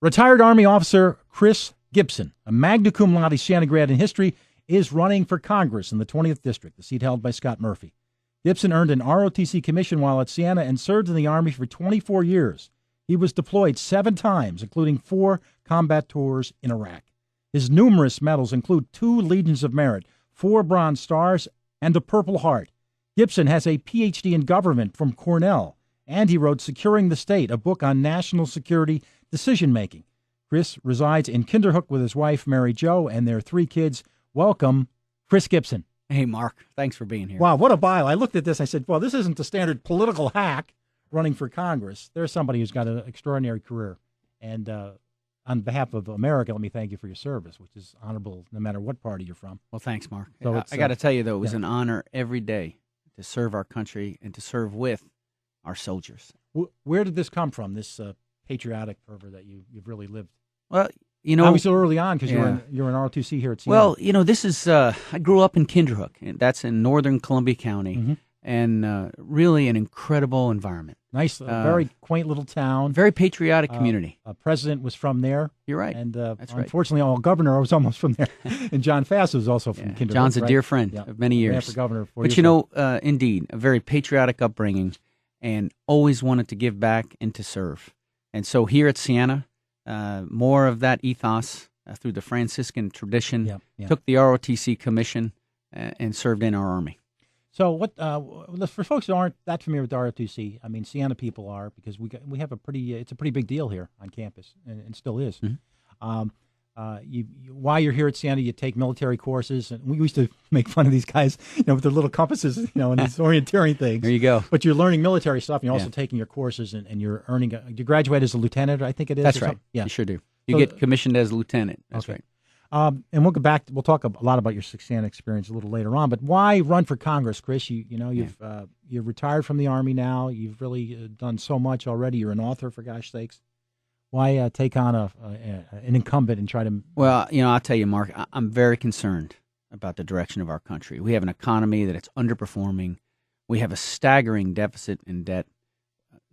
Retired Army officer Chris Gibson, a magna cum laude Siena grad in history, is running for Congress in the 20th District, the seat held by Scott Murphy. Gibson earned an ROTC commission while at Siena and served in the Army for 24 years. He was deployed 7 times, including 4 combat tours in Iraq. His numerous medals include 2 Legions of Merit, 4 Bronze Stars, and a Purple Heart. Gibson has a Ph.D. in government from Cornell, and he wrote Securing the State, a book on national security decision-making. Chris resides in Kinderhook with his wife, Mary Jo, and their 3 kids. Welcome, Chris Gibson. Hey, Mark. Thanks for being here. Wow, what a bio. I looked at this. I said, well, this isn't the standard political hack running for Congress. There's somebody who's got an extraordinary career. And on behalf of America, let me thank you for your service, which is honorable no matter what party you're from. Well, thanks, Mark. So I got to tell you, though, it was an honor every day to serve our country and to serve with our soldiers. Where did this come from, this patriotic fervor that you've really lived? Well, you know, obviously early on because you're in ROTC here at Siena. Well, you know, this is I grew up in Kinderhook, and that's in northern Columbia County, and really an incredible environment. Nice, very quaint little town. Very patriotic community. President was from there. You're right. And that's right. Unfortunately, our governor was almost from there. And John Fass was also from Kinderhook. John's a dear friend of many years. Ran for governor 4 but years you know, indeed, a very patriotic upbringing, and always wanted to give back and to serve. And so here at Siena, more of that ethos through the Franciscan tradition, took the ROTC commission and served in our Army. So what for folks who aren't that familiar with the ROTC, I mean, Siena people are, because we have it's a pretty big deal here on campus, and still is. While you're here at Siena, you take military courses, and we used to make fun of these guys, with their little compasses, and these orienteering things. There you go. But you're learning military stuff, and you're also taking your courses, and you're earning. You graduate as a lieutenant, I think it is. That's right. Yeah, you sure do. You get commissioned as a lieutenant. That's right. And we'll go back. We'll talk a lot about your Siena experience a little later on. But why run for Congress, Chris? You're retired from the Army now. You've really done so much already. You're an author, for gosh sakes. Why take on an incumbent and try to? Well, I'll tell you, Mark, I'm very concerned about the direction of our country. We have an economy that it's underperforming. We have a staggering deficit in debt.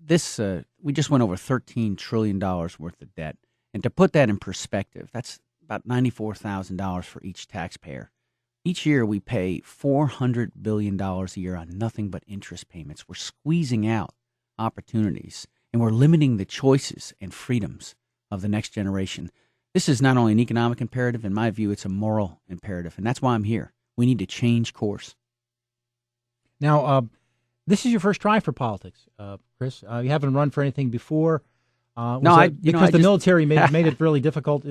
We just went over $13 trillion worth of debt. And to put that in perspective, that's about $94,000 for each taxpayer. Each year we pay $400 billion a year on nothing but interest payments. We're squeezing out opportunities, and we're limiting the choices and freedoms of the next generation. This is not only an economic imperative, in my view, it's a moral imperative, and that's why I'm here. We need to change course. Now, this is your first try for politics, Chris. You haven't run for anything before. Because the military made it really difficult.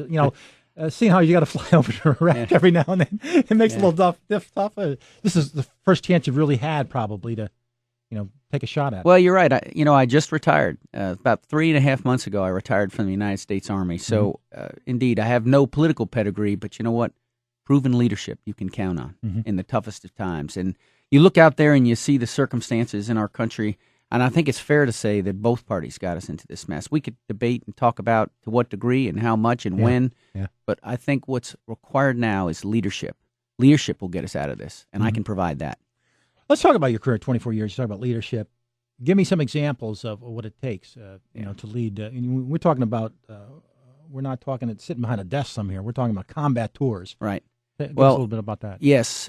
Seeing how you got to fly over to Iraq every now and then, it makes it a little tough. This is the first chance you've really had, probably, to take a shot at it. Well, you're right. I just retired about 3.5 months ago. I retired from the United States Army. So, indeed, I have no political pedigree, but you know what? Proven leadership you can count on in the toughest of times. And you look out there and you see the circumstances in our country. And I think it's fair to say that both parties got us into this mess. We could debate and talk about to what degree and how much and when, but I think what's required now is leadership. Leadership will get us out of this, and I can provide that. Let's talk about your career, 24 years. You talk about leadership. Give me some examples of what it takes, to lead. We're talking about, we're not talking sitting behind a desk somewhere. We're talking about combat tours. Right. Give us a little bit about that. Yes.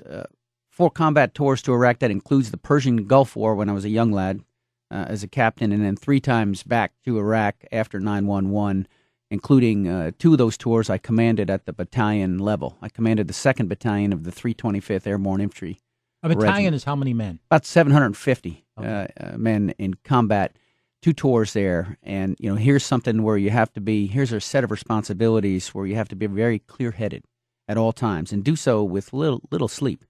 4 combat tours to Iraq. That includes the Persian Gulf War when I was a young lad. As a captain, and then 3 times back to Iraq after 9/11, including 2 of those tours I commanded at the battalion level. I commanded the 2nd Battalion of the 325th Airborne Infantry. A battalion is how many men? About 750 men in combat. 2 tours there, and here's something where you have to be. Here's a set of responsibilities where you have to be very clear-headed at all times, and do so with little sleep,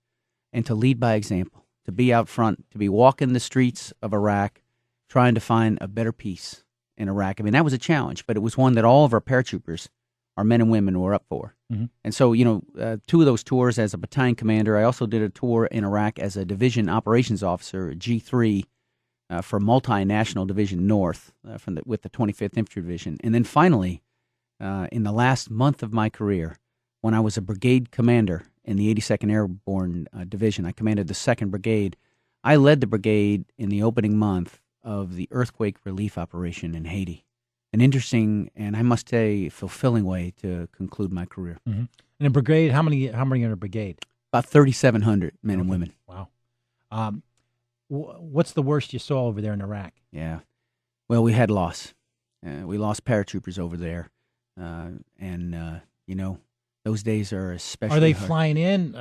and to lead by example, to be out front, to be walking the streets of Iraq, trying to find a better peace in Iraq. I mean, that was a challenge, but it was one that all of our paratroopers, our men and women, were up for. And so, 2 of those tours as a battalion commander. I also did a tour in Iraq as a division operations officer, G3, for Multinational Division North with the 25th Infantry Division. And then finally, in the last month of my career, when I was a brigade commander in the 82nd Airborne Division, I commanded the 2nd Brigade. I led the brigade in the opening month of the earthquake relief operation in Haiti. an interesting and, I must say, fulfilling way to conclude my career. Mm-hmm. And a brigade, how many in a brigade? About 3,700 men and women. Wow. What's the worst you saw over there in Iraq? Yeah. Well, we had loss. We lost paratroopers over there. Those days are especially Are they hard. flying in,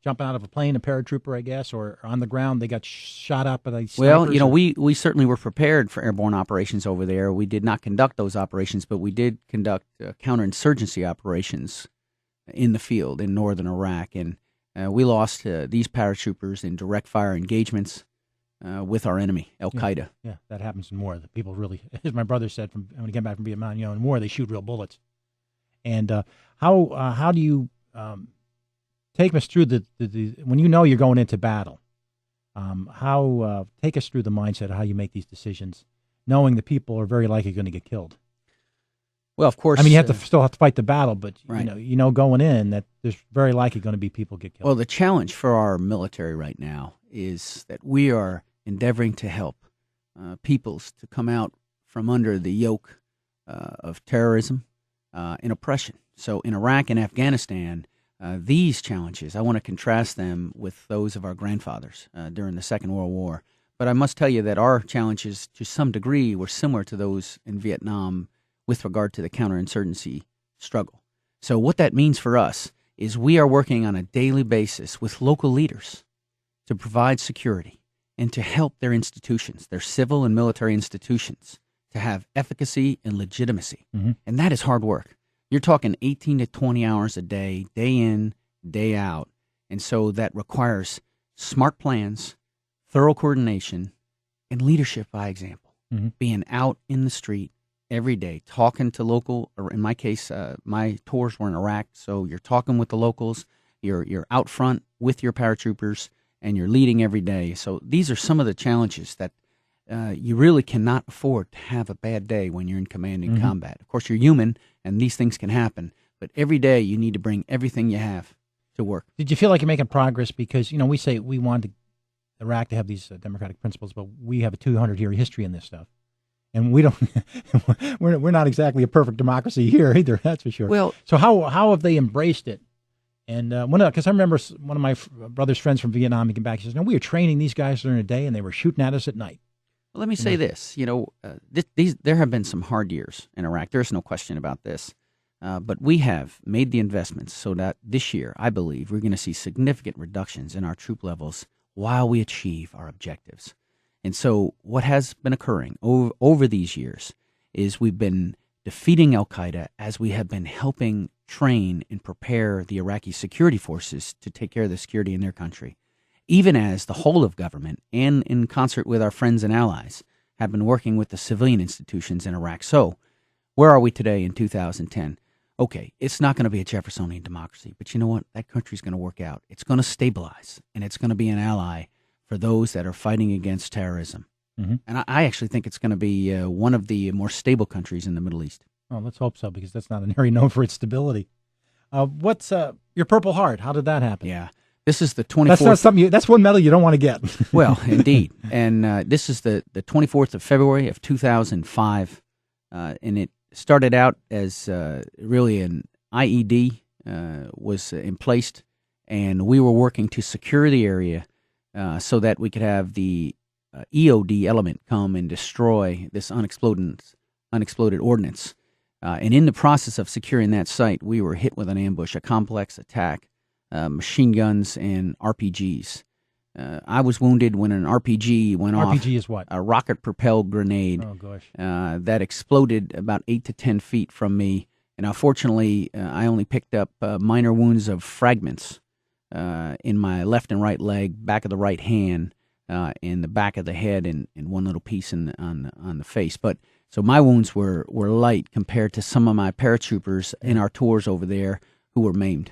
jumping out of a plane, a paratrooper, I guess, or on the ground? They got shot up by snipers? Well, we certainly were prepared for airborne operations over there. We did not conduct those operations, but we did conduct counterinsurgency operations in the field in northern Iraq. And we lost these paratroopers in direct fire engagements with our enemy, Al-Qaeda. Yeah, that happens in war. The people really, as my brother said when he came back from Vietnam, in war they shoot real bullets. And how do you take us through the when you're going into battle? Take us through the mindset of how you make these decisions, knowing the people are very likely going to get killed. Well, of course. I mean, you still have to fight the battle, but right. Going in that there's very likely going to be people get killed. Well, the challenge for our military right now is that we are endeavoring to help peoples to come out from under the yoke of terrorism and oppression. So in Iraq and Afghanistan, these challenges, I want to contrast them with those of our grandfathers during the Second World War. But I must tell you that our challenges, to some degree, were similar to those in Vietnam with regard to the counterinsurgency struggle. So what that means for us is we are working on a daily basis with local leaders to provide security and to help their institutions, their civil and military institutions, to have efficacy and legitimacy. Mm-hmm. And that is hard work. You're talking 18 to 20 hours a day in, day out. And so that requires smart plans, thorough coordination, and leadership by example. Mm-hmm. Being out in the street every day, talking to local, or in my case, my tours were in Iraq, so you're talking with the locals, you're out front with your paratroopers, and you're leading every day. So these are some of the challenges that you really cannot afford to have a bad day when you're in command in combat. Of course, you're human, and these things can happen, but every day you need to bring everything you have to work. Did you feel like you're making progress? Because, we say we want Iraq to have these democratic principles, but we have a 200-year history in this stuff. And we don't, we're not exactly a perfect democracy here either, that's for sure. Well, so how have they embraced it? And because I remember one of my brother's friends from Vietnam, he came back, he says, we were training these guys during the day and they were shooting at us at night. Well, let me say this, there have been some hard years in Iraq. There's no question about this. But we have made the investments so that this year, I believe, we're going to see significant reductions in our troop levels while we achieve our objectives. And so what has been occurring over these years is we've been defeating Al-Qaeda as we have been helping train and prepare the Iraqi security forces to take care of the security in their country, even as the whole of government and in concert with our friends and allies have been working with the civilian institutions in Iraq. So where are we today in 2010? Okay, it's not going to be a Jeffersonian democracy, but you know what? That country's going to work out. It's going to stabilize, and it's going to be an ally for those that are fighting against terrorism. Mm-hmm. And I actually think it's going to be one of the more stable countries in the Middle East. Well, let's hope so, because that's not an area known for its stability. What's your Purple Heart? How did that happen? Yeah, this is the 24th. That's not something. That's one medal you don't want to get. Well, indeed. And this is the 24th of February of 2005, and it started out as really an IED was emplaced, and we were working to secure the area so that we could have the EOD element come and destroy this unexploded ordnance. And in the process of securing that site, we were hit with an ambush, a complex attack, machine guns and RPGs. I was wounded when an RPG went off. RPG is what? A rocket-propelled grenade. Oh, gosh. That exploded about 8 to 10 feet from me. And unfortunately, I only picked up minor wounds of fragments in my left and right leg, back of the right hand, in the back of the head, and one little piece on the face. But so my wounds were light compared to some of my paratroopers in our tours over there who were maimed.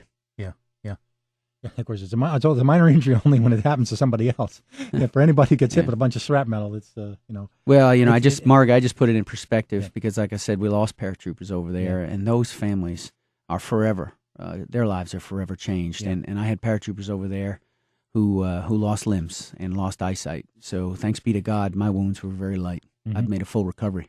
Yeah, of course, it's a minor injury only when it happens to somebody else. Yeah, for anybody who gets hit with a bunch of shrapnel, it's Well, I just put it in perspective because, like I said, we lost paratroopers over there, and those families are forever. Their lives are forever changed. Yeah. And I had paratroopers over there who lost limbs and lost eyesight. So thanks be to God, my wounds were very light. Mm-hmm. I've made a full recovery.